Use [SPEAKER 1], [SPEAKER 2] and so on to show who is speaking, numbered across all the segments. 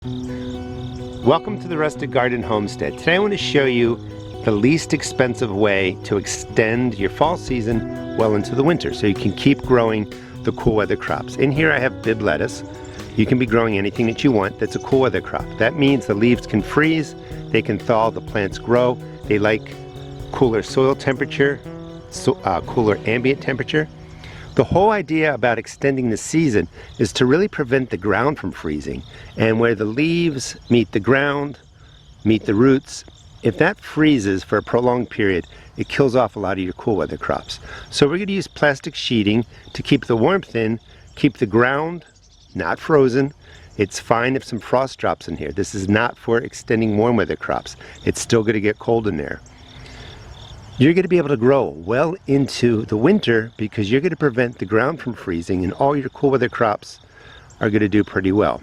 [SPEAKER 1] Welcome to the Rustic Garden Homestead. Today I want to show you the least expensive way to extend your fall season well into the winter so you can keep growing the cool weather crops. In here I have Bib lettuce. You can be growing anything that you want that's a cool weather crop. That means the leaves can freeze, they can thaw, the plants grow. They like cooler soil temperature, cooler ambient temperature. The whole idea about extending the season is to really prevent the ground from freezing. And where the leaves meet the ground, meet the roots, if that freezes for a prolonged period, it kills off a lot of your cool weather crops. So we're going to use plastic sheeting to keep the warmth in, keep the ground not frozen. It's fine if some frost drops in here. This is not for extending warm weather crops. It's still going to get cold in there. You're going to be able to grow well into the winter because you're going to prevent the ground from freezing, and all your cool weather crops are going to do pretty well.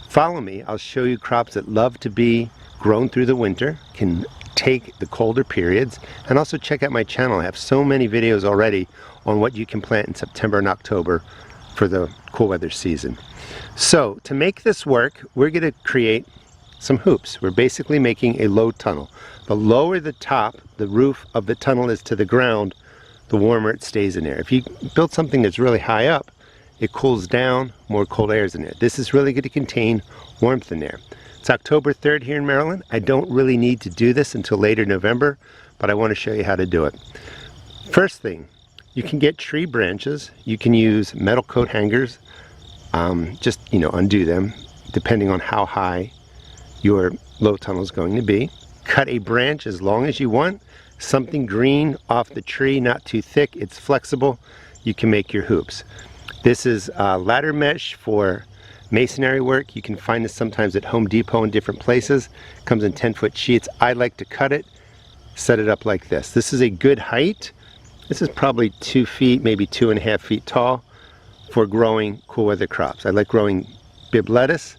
[SPEAKER 1] Follow me. I'll show you crops that love to be grown through the winter, can take the colder periods, and also check out my channel. I have so many videos already on what you can plant in September and October for the cool weather season. So to make this work, we're going to create some hoops. We're basically making a low tunnel. The lower the top, the roof of the tunnel is to the ground, the warmer it stays in there. If you build something that's really high up, it cools down, more cold air is in there. This is really going to contain warmth in there. It's October 3rd here in Maryland. I don't really need to do this until later November, but I want to show you how to do it. First thing, you can get tree branches. You can use metal coat hangers. Just, undo them depending on how high your low tunnel is going to be. Cut a branch as long as you want, something green off the tree, not too thick, it's flexible. You can make your hoops. This is ladder mesh for masonry work. You can find this sometimes at Home Depot in different places. It comes in 10-foot sheets. I like to cut it, set it up like this. This is a good height. This is probably 2 feet, maybe 2.5 feet tall for growing cool weather crops. I like growing Bib lettuce,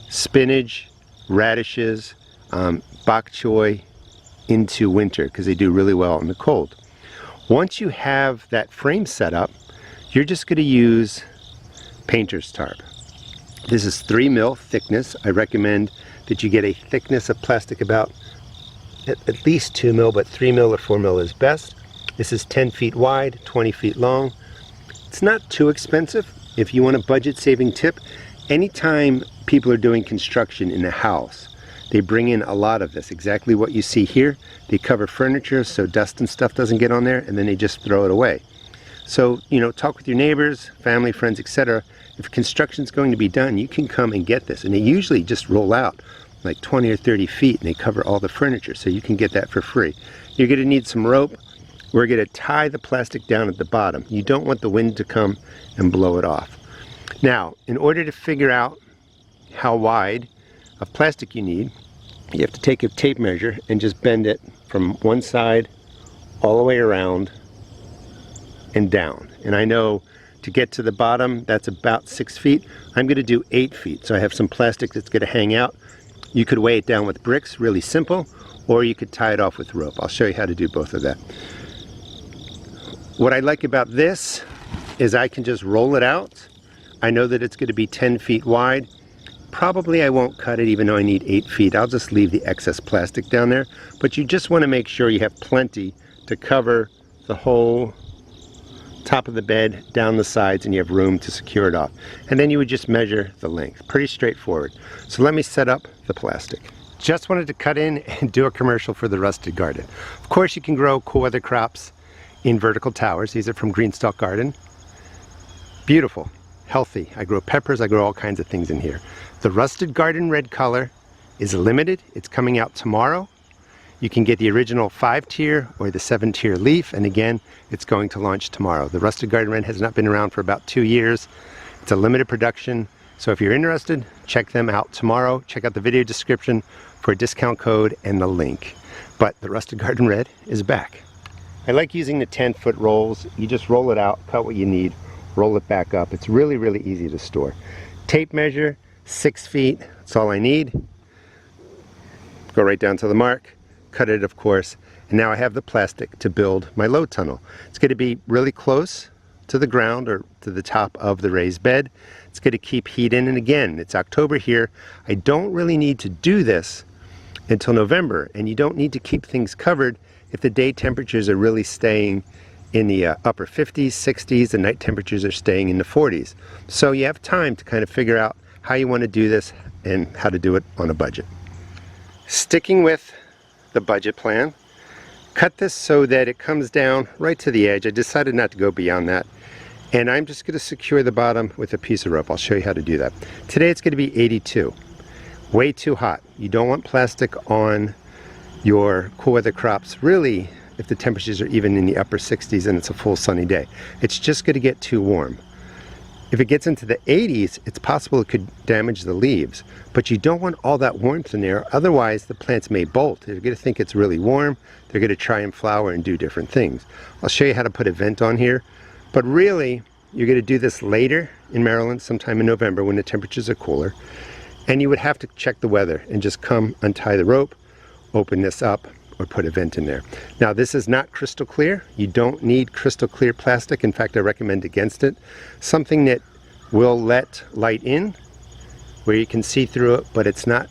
[SPEAKER 1] spinach, radishes, bok choy into winter because they do really well in the cold. Once you have that frame set up, you're just going to use painter's tarp. This is 3 mil thickness. I recommend that you get a thickness of plastic about at least 2 mil, but 3 mil or 4 mil is best. This is 10 feet wide, 20 feet long. It's not too expensive. If you want a budget saving tip, anytime people are doing construction in a house, they bring in a lot of this, exactly what you see here. They cover furniture so dust and stuff doesn't get on there, and then they just throw it away. So, talk with your neighbors, family, friends, etc. If construction's going to be done, you can come and get this. And they usually just roll out like 20 or 30 feet, and they cover all the furniture, so you can get that for free. You're going to need some rope. We're going to tie the plastic down at the bottom. You don't want the wind to come and blow it off. Now, in order to figure out how wide of plastic you need, you have to take a tape measure and just bend it from one side all the way around and down. And I know to get to the bottom, that's about 6 feet. I'm going to do 8 feet. So I have some plastic that's going to hang out. You could weigh it down with bricks, really simple, or you could tie it off with rope. I'll show you how to do both of that. What I like about this is I can just roll it out. I know that it's going to be 10 feet wide. Probably I won't cut it even though I need 8 feet. I'll just leave the excess plastic down there. But you just want to make sure you have plenty to cover the whole top of the bed, down the sides, and you have room to secure it off. And then you would just measure the length. Pretty straightforward. So let me set up the plastic. Just wanted to cut in and do a commercial for the Rustic Garden. Of course you can grow cool weather crops in vertical towers. These are from Greenstalk Garden. Beautiful, healthy. I grow peppers, I grow all kinds of things in here. The Rustic Garden red color is limited. It's coming out tomorrow. You can get the original 5-tier or the 7-tier leaf, and again, it's going to launch tomorrow. The Rustic Garden red has not been around for about 2 years. It's a limited production, so if you're interested, check them out tomorrow. Check out the video description for a discount code and the link. But the Rustic Garden red is back. I like using the 10-foot rolls. You just roll it out, cut what you need, roll it back up. It's really, really easy to store. Tape measure, 6 feet, that's all I need. Go right down to the mark, cut it of course, and now I have the plastic to build my low tunnel. It's going to be really close to the ground or to the top of the raised bed. It's going to keep heat in, and again, it's October here. I don't really need to do this until November, and you don't need to keep things covered if the day temperatures are really staying in the upper 50s, 60s, and night temperatures are staying in the 40s. So you have time to kind of figure out how you want to do this and how to do it on a budget. Sticking with the budget plan, cut this so that it comes down right to the edge. I decided not to go beyond that. And I'm just going to secure the bottom with a piece of rope. I'll show you how to do that. Today it's going to be 82. Way too hot. You don't want plastic on your cool weather crops, really, if the temperatures are even in the upper 60s and it's a full sunny day. It's just going to get too warm. If it gets into the 80s, it's possible it could damage the leaves, but you don't want all that warmth in there, otherwise the plants may bolt. They're going to think it's really warm, they're going to try and flower and do different things. I'll show you how to put a vent on here, but really, you're going to do this later in Maryland, sometime in November when the temperatures are cooler, and you would have to check the weather and just come untie the rope, open this up, or put a vent in there. Now this is not crystal clear. You don't need crystal clear plastic. In fact, I recommend against it. Something that will let light in, where you can see through it, but it's not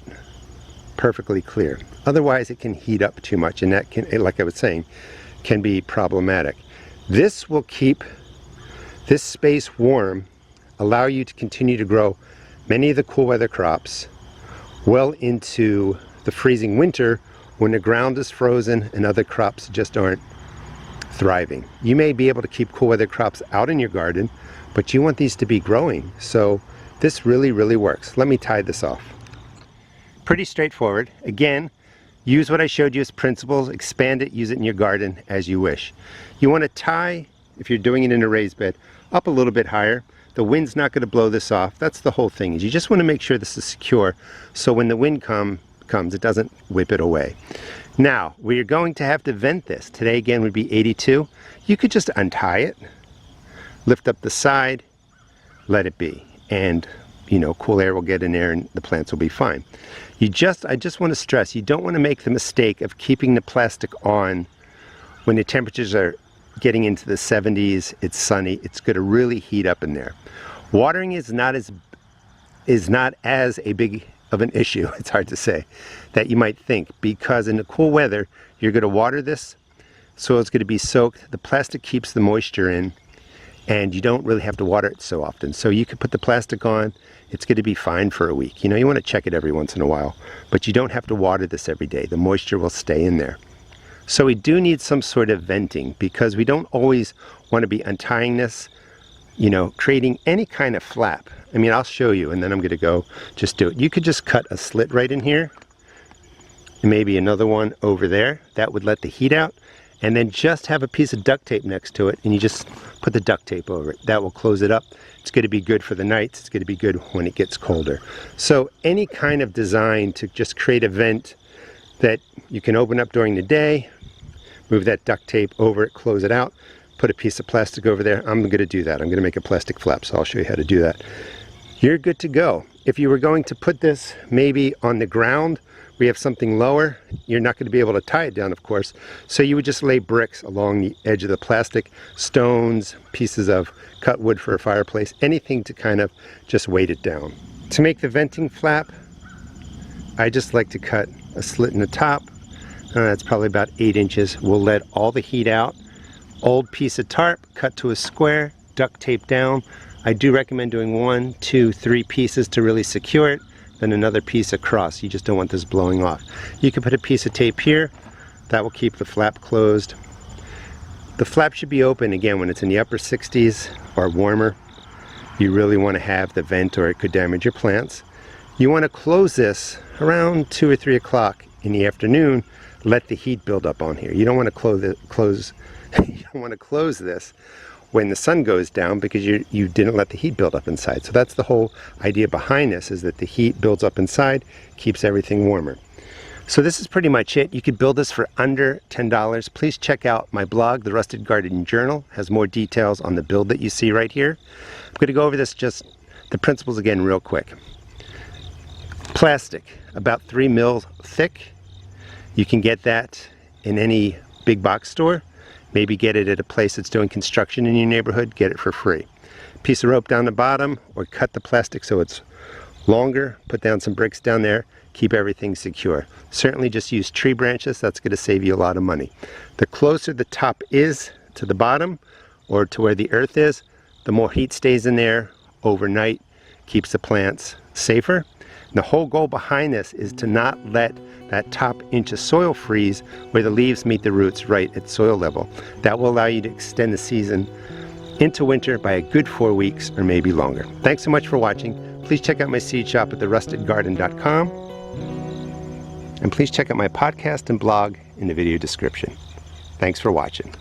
[SPEAKER 1] perfectly clear. Otherwise it can heat up too much, and that can, like I was saying, can be problematic. This will keep this space warm, allow you to continue to grow many of the cool weather crops well into the freezing winter when the ground is frozen and other crops just aren't thriving. You may be able to keep cool weather crops out in your garden, but you want these to be growing. So this really, really works. Let me tie this off. Pretty straightforward. Again, use what I showed you as principles, expand it, use it in your garden as you wish. You want to tie, if you're doing it in a raised bed, up a little bit higher. The wind's not going to blow this off. That's the whole thing, is you just want to make sure this is secure so when the wind comes, it doesn't whip it away. Now, we're going to have to vent this. Today again would be 82. You could just untie it, lift up the side, let it be, and you know, cool air will get in there and the plants will be fine. I just want to stress, you don't want to make the mistake of keeping the plastic on when the temperatures are getting into the 70s, it's sunny, it's going to really heat up in there. Watering is not as a big of an issue, it's hard to say, that you might think, because in the cool weather, you're going to water this, soil's going to be soaked, the plastic keeps the moisture in, and you don't really have to water it so often. So you could put the plastic on, it's going to be fine for a week. You know, you want to check it every once in a while, but you don't have to water this every day. The moisture will stay in there. So we do need some sort of venting, because we don't always want to be untying this, you know, creating any kind of flap. I mean, I'll show you, and then I'm going to go just do it. You could just cut a slit right in here, and maybe another one over there. That would let the heat out. And then just have a piece of duct tape next to it, and you just put the duct tape over it. That will close it up. It's going to be good for the nights. It's going to be good when it gets colder. So any kind of design to just create a vent that you can open up during the day, move that duct tape over it, close it out, put a piece of plastic over there. I'm going to do that. I'm going to make a plastic flap, so I'll show you how to do that. You're good to go. If you were going to put this maybe on the ground, we have something lower, you're not going to be able to tie it down, of course, so you would just lay bricks along the edge of the plastic, stones, pieces of cut wood for a fireplace, anything to kind of just weight it down. To make the venting flap, I just like to cut a slit in the top. That's probably about 8 inches. We'll let all the heat out. Old piece of tarp, cut to a square, duct tape down. I do recommend doing 1, 2, 3 pieces to really secure it, then another piece across. You just don't want this blowing off. You can put a piece of tape here. That will keep the flap closed. The flap should be open again when it's in the upper 60s or warmer. You really want to have the vent, or it could damage your plants. You want to close this around 2 or 3 o'clock in the afternoon. Let the heat build up on here. You don't want to close this when the sun goes down, because you didn't let the heat build up inside. So that's the whole idea behind this, is that the heat builds up inside, keeps everything warmer. So this is pretty much it. You could build this for under $10. Please check out my blog, The Rusted Garden Journal. It has more details on the build that you see right here. I'm going to go over this, just the principles again real quick. Plastic, about 3 mil thick. You can get that in any big box store. Maybe get it at a place that's doing construction in your neighborhood, get it for free. Piece of rope down the bottom, or cut the plastic so it's longer, put down some bricks down there, keep everything secure. Certainly just use tree branches, that's going to save you a lot of money. The closer the top is to the bottom or to where the earth is, the more heat stays in there overnight, keeps the plants safer. And the whole goal behind this is to not let that top inch of soil freeze where the leaves meet the roots right at soil level. That will allow you to extend the season into winter by a good 4 weeks or maybe longer. Thanks so much for watching. Please check out my seed shop at therustedgarden.com. And please check out my podcast and blog in the video description. Thanks for watching.